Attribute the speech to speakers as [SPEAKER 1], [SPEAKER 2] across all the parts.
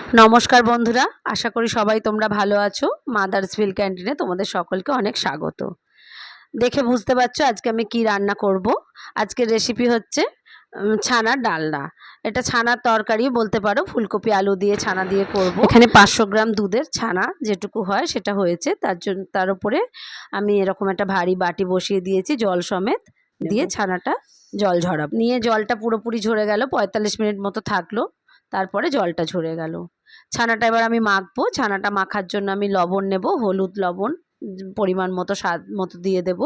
[SPEAKER 1] নমস্কার বন্ধুরা, আশা করি সবাই তোমরা ভালো আছো। মাদার্সভিল ক্যান্টিনে তোমাদের সকলকে অনেক স্বাগত। দেখে বুঝতে পারছো আজকে আমি কি রান্না করব। আজকের রেসিপি হচ্ছে ছানার ডালনা। এটা ছানার তরকারি বলতে পারো, ফুলকপি আলু দিয়ে ছানা দিয়ে করব। এখানে 500 গ্রাম দুধের ছানা যেটুকু হয় সেটা হয়েছে। তার উপরে আমি এরকম একটা ভারী বাটি বসিয়ে দিয়েছি, জল সমেত দিয়ে ছানাটা জল ঝরাব নিয়ে জলটা পুরোপুরি ঝরে গেল, 45 মিনিট মতো থাকলো, তারপরে জলটা ঝরে গেল। ছানাটা এবার আমি মাখবো। ছানাটা মাখার জন্য আমি লবণ নেব, হলুদ লবণ পরিমাণ মতো, স্বাদ মতো দিয়ে দেব।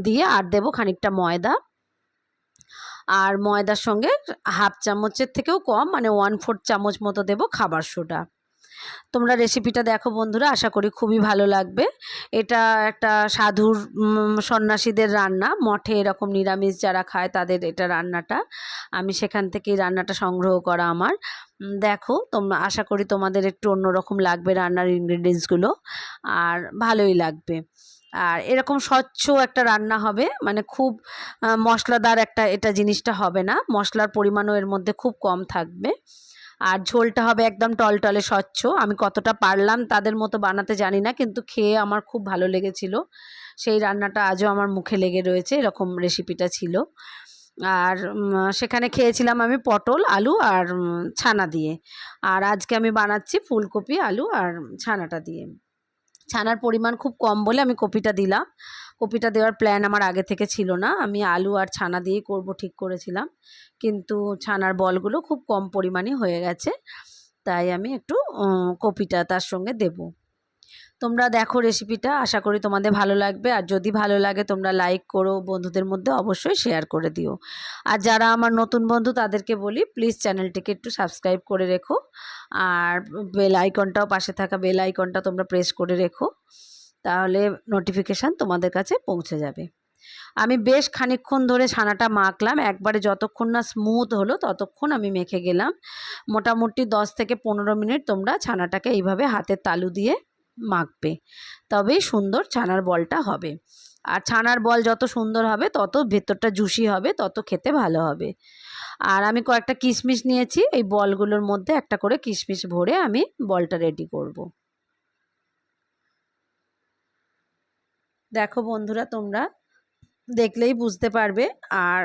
[SPEAKER 1] দিয়ে আর দেব খানিকটা ময়দা, আর ময়দার সঙ্গে হাফ চামচের থেকেও কম, মানে 1/4 চামচ মতো দেব খাবার সোডা। তোমরা রেসিপিটা দেখো বন্ধুরা, আশা করি খুবই ভালো লাগবে। এটা একটা সাধুর সন্ন্যাসীদের রান্না, মঠে এরকম নিরামিষ যারা খায় তাদের এটা রান্নাটা। আমি সেখান থেকেই রান্নাটা সংগ্রহ করা আমার। দেখো তোমরা, আশা করি তোমাদের একটু অন্যরকম লাগবে রান্নার ইনগ্রিডিয়েন্টসগুলো, আর ভালোই লাগবে। আর এরকম স্বচ্ছ একটা রান্না হবে, মানে খুব মশলাদার একটা এটা জিনিসটা হবে না। মশলার পরিমাণও এর মধ্যে খুব কম থাকবে। আর ঝোলটা হবে একদম টলটলে স্বচ্ছ। আমি কতটা পারলাম তাদের মতো বানাতে জানি না, কিন্তু খেয়ে আমার খুব ভালো লেগেছিল। সেই রান্নাটা আজও আমার মুখে লেগে রয়েছে, এরকম রেসিপিটা ছিল। আর সেখানে খেয়েছিলাম আমি পটল আলু আর ছানা দিয়ে। আর আজকে আমি বানাচ্ছি ফুলকপি আলু আর ছানাটা দিয়ে। ছানার পরিমাণ খুব কম বলে আমি কপিটা দিলাম। কপিটা দেওয়ার প্ল্যান আমার আগে থেকে ছিল না, আমি আলু আর ছানা দিয়েই করব ঠিক করেছিলাম, কিন্তু ছানার বলগুলো খুব কম পরিমাণে হয়ে গেছে, তাই আমি একটু কপিটা তার সঙ্গে দেব। তোমরা দেখো রেসিপিটা, আশা করি তোমাদের ভালো লাগবে। আর যদি ভালো লাগে তোমরা লাইক করো, বন্ধুদের মধ্যে অবশ্যই শেয়ার করে দিও। আর যারা আমার নতুন বন্ধু তাদেরকে বলি প্লিজ চ্যানেলটিকে একটু সাবস্ক্রাইব করে রেখো, আর বেল আইকনটাও, পাশে থাকা বেল আইকনটা তোমরা প্রেস করে রেখো, তাহলে নোটিফিকেশান তোমাদের কাছে পৌঁছে যাবে। আমি বেশ খানিকক্ষণ ধরে ছানাটা মাখলাম, একবারে যতক্ষণ না স্মুথ হলো ততক্ষণ আমি মেখে গেলাম। মোটামুটি 10 থেকে 15 মিনিট তোমরা ছানাটাকে এইভাবে হাতের তালু দিয়ে মাখবে, তবেই সুন্দর ছানার বলটা হবে। আর ছানার বল যত সুন্দর হবে তত ভেতরটা জুসি হবে, তত খেতে ভালো হবে। আর আমি কয়েকটা কিশমিশ নিয়েছি, এই বলগুলোর মধ্যে একটা করে কিশমিশ ভরে আমি বলটা রেডি করব। দেখো বন্ধুরা, তোমরা দেখলেই বুঝতে পারবে। আর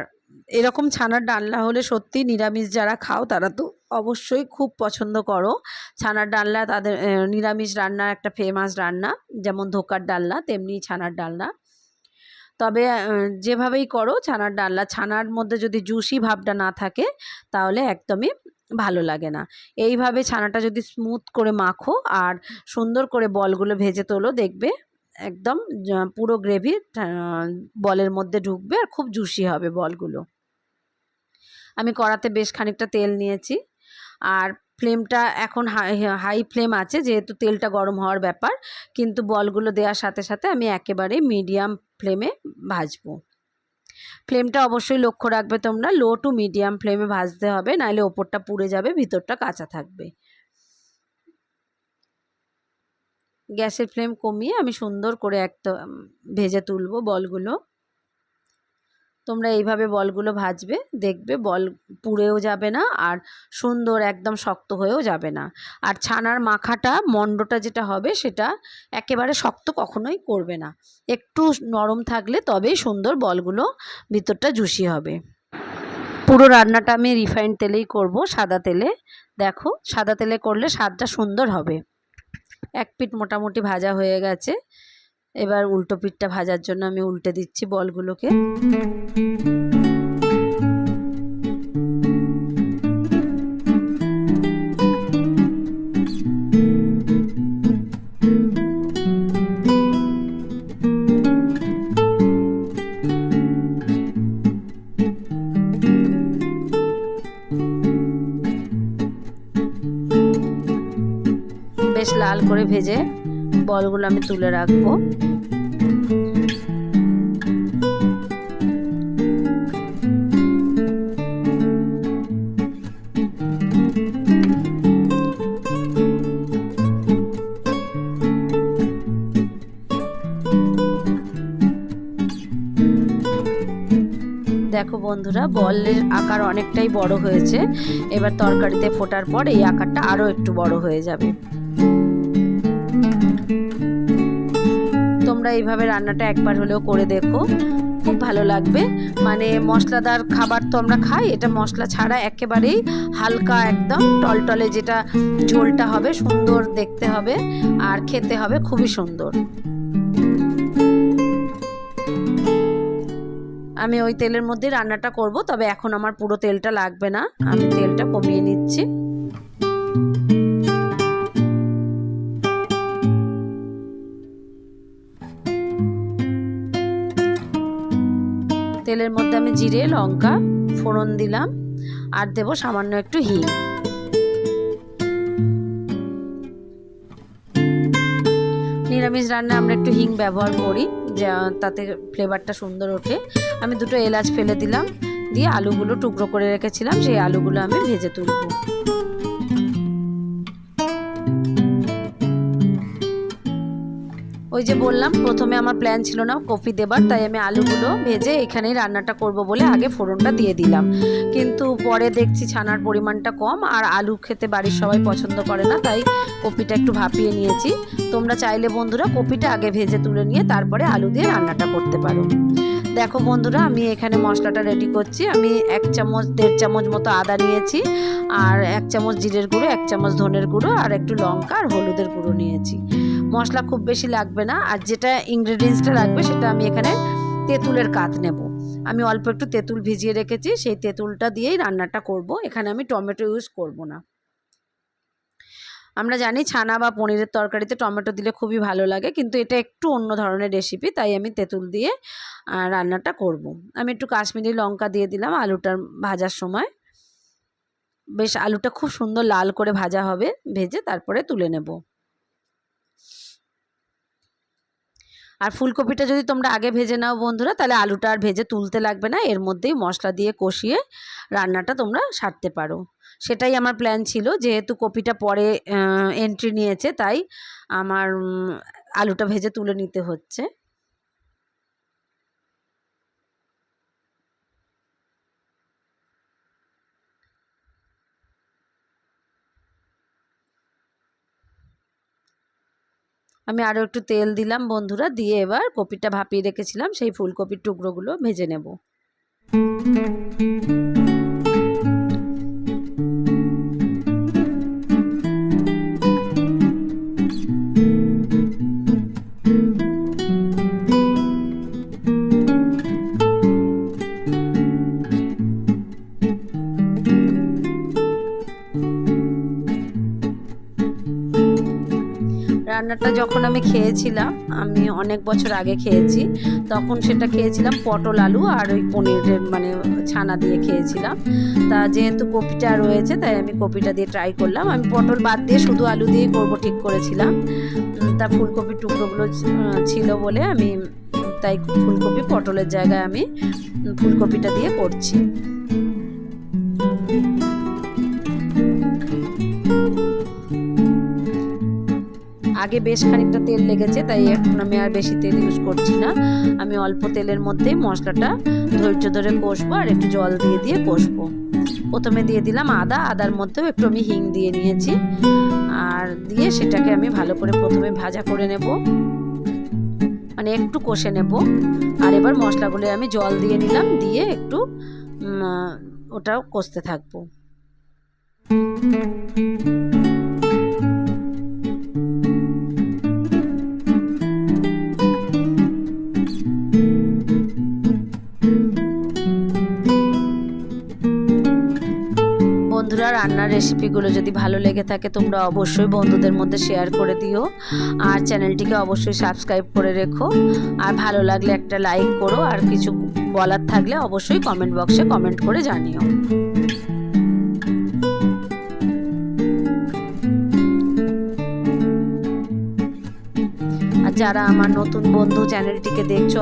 [SPEAKER 1] এরকম ছানার ডালনা হলে সত্যি নিরামিষ যারা খাও তারা তো অবশ্যই খুব পছন্দ করো। ছানার ডালনা তাদের নিরামিষ রান্নার একটা ফেমাস রান্না, যেমন ধোকার ডালনা তেমনি ছানার ডালনা। তবে যেভাবেই করো ছানার ডালনা, ছানার মধ্যে যদি জুসি ভাবটা না থাকে তাহলে একদমই ভালো লাগে না। এইভাবে ছানাটা যদি স্মুথ করে মাখো আর সুন্দর করে বলগুলো ভেজে তোলো, দেখবে একদম পুরো গ্রেভি বলের মধ্যে ঢুকবে আর খুব জুসি হবে বলগুলো। আমি কড়াতে বেশ খানিকটা তেল নিয়েছি, আর ফ্লেমটা এখন হাই ফ্লেম আছে, যেহেতু তেলটা গরম হওয়ার ব্যাপার, কিন্তু বলগুলো দেওয়ার সাথে সাথে আমি একেবারে মিডিয়াম ফ্লেমে ভাজবো। ফ্লেমটা অবশ্যই লক্ষ্য রাখবে তোমরা, লো টু মিডিয়াম ফ্লেমে ভাজতে হবে, নাহলে ওপরটা পুড়ে যাবে, ভিতরটা কাঁচা থাকবে। গ্যাসের ফ্লেম কমিয়ে আমি সুন্দর করে একটা ভেজে তুলবো বলগুলো। তোমরা এইভাবে বলগুলো ভাজবে, দেখবে বল পুড়েও যাবে না আর সুন্দর একদম শক্ত হয়েও যাবে না। আর ছানার মাখাটা মণ্ডটা যেটা হবে সেটা একেবারে শক্ত কখনোই করবে না, একটু নরম থাকলে তবেই সুন্দর বলগুলো ভিতরটা জুসি হবে। পুরো রান্নাটা আমি রিফাইন্ড তেলেই করব, সাদা তেলে। দেখো সাদা তেলে করলে স্বাদটা সুন্দর হবে। এক পিঠ মোটামুটি ভাজা হয়ে গেছে, এবার উল্টো পিঠটা ভাজার জন্য আমি উল্টে দিচ্ছি বলগুলোকে। বেশ লাল করে ভেজে বলগুলো আমি তুলে রাখবো। দেখো বন্ধুরা, বলের আকার অনেকটাই বড় হয়েছে। এবার তরকারিতে ফোটার পর এই আকারটা আরও একটু বড় হয়ে যাবে। তোমরা এইভাবে রান্নাটা একবার হলেও করে দেখো, খুব ভালো লাগবে। মানে মশলাদার খাবার তো আমরা খাই, এটা মশলা ছাড়া একেবারেই হালকা একদম টলটলে, যেটা ঝোলটা হবে সুন্দর দেখতে হবে আর খেতে হবে খুবই সুন্দর। আমি ওই তেলের মধ্যে রান্নাটা করব, তবে এখন আমার পুরো তেলটা লাগবে না, আমি তেলটা কমিয়ে নিচ্ছি। তেলের মধ্যে আমি জিরে লঙ্কা ফোড়ন দিলাম আর দেব সামান্য একটু হিং। নিরামিষ রান্নায় আমরা একটু হিং ব্যবহার করি, যা তাতে ফ্লেভারটা সুন্দর ওঠে। আমি দুটো এলাচ ফেলে দিলাম, দিয়ে আলুগুলো টুকরো করে রেখেছিলাম সেই আলুগুলো আমি ভেজে তুলব। ওই যে বললাম প্রথমে আমার প্ল্যান ছিল না কপি দেবার, তাই আমি আলুগুলো ভেজে এখানেই রান্নাটা করব বলে আগে ফোড়নটা দিয়ে দিলাম। কিন্তু পরে দেখছি ছানার পরিমাণটা কম আর আলু খেতে বাড়ির সবাই পছন্দ করে না, তাই কপিটা একটু ভাপিয়ে নিয়েছি। তোমরা চাইলে বন্ধুরা কপিটা আগে ভেজে তুলে নিয়ে তারপরে আলু দিয়ে রান্নাটা করতে পারো। দেখো বন্ধুরা, আমি এখানে মশলাটা রেডি করছি। আমি 1 চামচ 1.5 চামচ মতো আদা নিয়েছি, আর 1 চামচ জিরের গুঁড়ো, 1 চামচ ধনের গুঁড়ো আর একটু লঙ্কা আর হলুদের গুঁড়ো নিয়েছি। মশলা খুব বেশি লাগবে না, আর যেটা ইনগ্রেডিয়েন্টসটা লাগবে সেটা আমি এখানে তেঁতুলের কাত নেব। আমি অল্প একটু তেঁতুল ভিজিয়ে রেখেছি, সেই তেঁতুলটা দিয়েই রান্নাটা করব। এখানে আমি টমেটো ইউজ করব না। আমরা জানি ছানা বা পনিরের তরকারিতে টমেটো দিলে খুবই ভালো লাগে, কিন্তু এটা একটু অন্য ধরনের রেসিপি, তাই আমি তেঁতুল দিয়ে রান্নাটা করব। আমি একটু কাশ্মীরি লঙ্কা দিয়ে দিলাম আলুটার ভাজার সময়। বেশ আলুটা খুব সুন্দর লাল করে ভাজা হবে, ভেজে তারপরে তুলে নেব। আর ফুলকপিটা যদি তোমরা আগে ভেজে নাও বন্ধুরা, তাহলে আলুটা আর ভেজে তুলতে লাগবে না, এর মধ্যেই মশলা দিয়ে কষিয়ে রান্নাটা তোমরা সারতে পারো। সেটাই আমার প্ল্যান ছিল, যেহেতু কপিটা পরে এন্ট্রি নিয়েছে তাই আমার আলুটা ভেজে তুলে নিতে হচ্ছে। আমি আরও একটু তেল দিলাম বন্ধুরা, দিয়ে এবার কপিটা ভাপিয়ে রেখেছিলাম সেই ফুলকপির টুকরোগুলো ভেজে নেব। রান্নাটা যখন আমি খেয়েছিলাম, আমি অনেক বছর আগে খেয়েছি, তখন সেটা খেয়েছিলাম পটল আলু আর ওই পনিরের মানে ছানা দিয়ে খেয়েছিলাম। তা যেহেতু কপিটা রয়েছে তাই আমি কপিটা দিয়ে ট্রাই করলাম। আমি পটল বাদ দিয়ে শুধু আলু দিয়েই করবো ঠিক করেছিলাম, তা ফুলকপির টুকরোগুলো ছিল বলে আমি তাই ফুলকপি পটলের জায়গায় আমি ফুলকপিটা দিয়ে করছি। আগে বেশ খানিকটা তেল লেগেছে, তাই এখন আমি আর বেশি তেল ইউজ করছি না। আমি অল্প তেলের মধ্যেই মশলাটা ধৈর্য ধরে কষবো আর একটু জল দিয়ে দিয়ে কষবো। প্রথমে দিয়ে দিলাম আদা, আদার মধ্যেও একটু আমি হিং দিয়ে নিয়েছি, আর দিয়ে সেটাকে আমি ভালো করে প্রথমে ভাজা করে নেব, মানে একটু কষে নেব। আর এবার মশলাগুলো আমি জল দিয়ে নিলাম, দিয়ে একটু ওটাও কষতে থাকবো। বন্ধুরা, রান্নার রেসিপিগুলো যদি ভালো লেগে থাকে তোমরা অবশ্যই বন্ধুদের মধ্যে শেয়ার করে দিও, আর চ্যানেলটিকে অবশ্যই সাবস্ক্রাইব করে রেখো। আর ভালো লাগলে একটা লাইক করো, আর কিছু বলার থাকলে অবশ্যই কমেন্ট বক্সে কমেন্ট করে জানিও। আর যারা আমার নতুন বন্ধু চ্যানেলটিকে দেখছো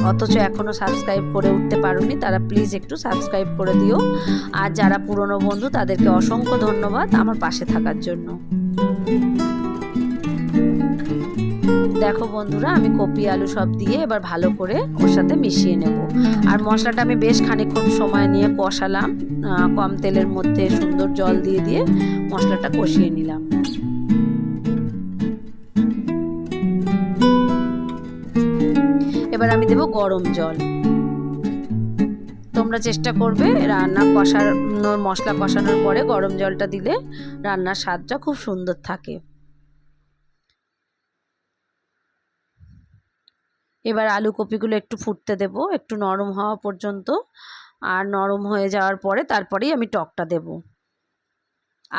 [SPEAKER 1] অথচ এখনও সাবস্ক্রাইব করে উঠতে পারোনি, তারা প্লিজ একটু সাবস্ক্রাইব করে দিও। আর যারা পুরনো বন্ধু তাদেরকে অসংখ্য ধন্যবাদ আমার পাশে থাকার জন্য। দেখো বন্ধুরা, আমি কপি আলু সব দিয়ে এবার ভালো করে ওর সাথে মিশিয়ে নেব। আর মশলাটা আমি বেশ খানিকক্ষণ সময় নিয়ে কষালাম, কম তেলের মধ্যে সুন্দর জল দিয়ে দিয়ে মশলাটা কষিয়ে নিলাম। এবার আমি দেব গরম জল। তোমরা চেষ্টা করবে রান্না কষানোর, মশলা কষানোর পরে গরম জলটা দিলে রান্নার স্বাদটা খুব সুন্দর থাকে। এবার আলু কপিগুলো একটু ফুটতে দেব, একটু নরম হওয়া পর্যন্ত। আর নরম হয়ে যাওয়ার পরে তারপরেই আমি টকটা দেব।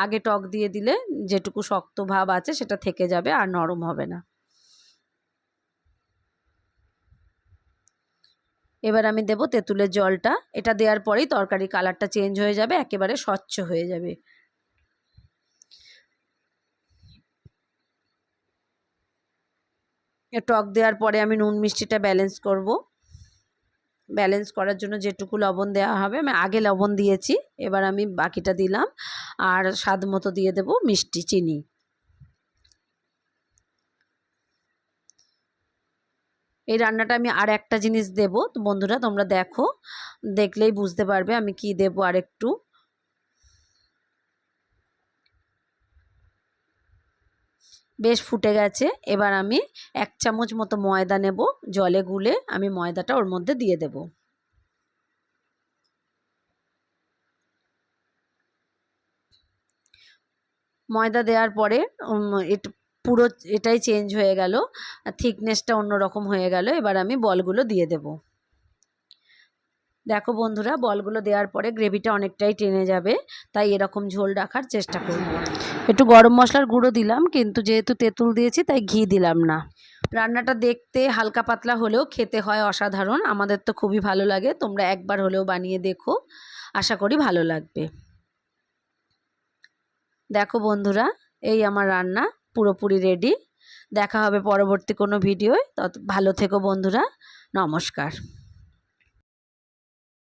[SPEAKER 1] আগে টক দিয়ে দিলে যেটুকু শক্ত ভাব আছে সেটা থেকে যাবে, আর নরম হবে না। এবার আমি দেব তেঁতুলের জলটা। এটা দেওয়ার পরেই তরকারি কালারটা চেঞ্জ হয়ে যাবে, একেবারে স্বচ্ছ হয়ে যাবে। টক দেওয়ার পরে আমি নুন মিষ্টিটা ব্যালেন্স করব। ব্যালেন্স করার জন্য যেটুকু লবণ দেওয়া হবে, আমি আগে লবণ দিয়েছি, এবার আমি বাকিটা দিলাম। আর স্বাদ মতো দিয়ে দেব মিষ্টি, চিনি। এই রান্নাটা আমি আর একটা জিনিস দেব, তো বন্ধুরা তোমরা দেখো, দেখলেই বুঝতে পারবে আমি কি দেব। আর একটু বেশ ফুটে গেছে। এবার আমি 1 চামচ মতো ময়দা নেব, জলে গুলে আমি ময়দাটা ওর মধ্যে দিয়ে দেব। ময়দা দেওয়ার পরে একটু পুরো এটাই চেঞ্জ হয়ে গেল, থিকনেসটা অন্যরকম হয়ে গেল। এবার আমি বলগুলো দিয়ে দেব। দেখো বন্ধুরা, বলগুলো দেওয়ার পরে গ্রেভিটা অনেকটাই টেনে যাবে, তাই এরকম ঝোল রাখার চেষ্টা করব। একটু গরম মশলার গুঁড়ো দিলাম, কিন্তু যেহেতু তেঁতুল দিয়েছি তাই ঘি দিলাম না। রান্নাটা দেখতে হালকা পাতলা হলেও খেতে হয় অসাধারণ। আমাদের তো খুবই ভালো লাগে। তোমরা একবার হলেও বানিয়ে দেখো, আশা করি ভালো লাগবে। দেখো বন্ধুরা, এই আমার রান্না পুরোপুরি রেডি। দেখা হবে পরবর্তী কোনো ভিডিওয়। তত ভালো থেকো বন্ধুরা, নমস্কার।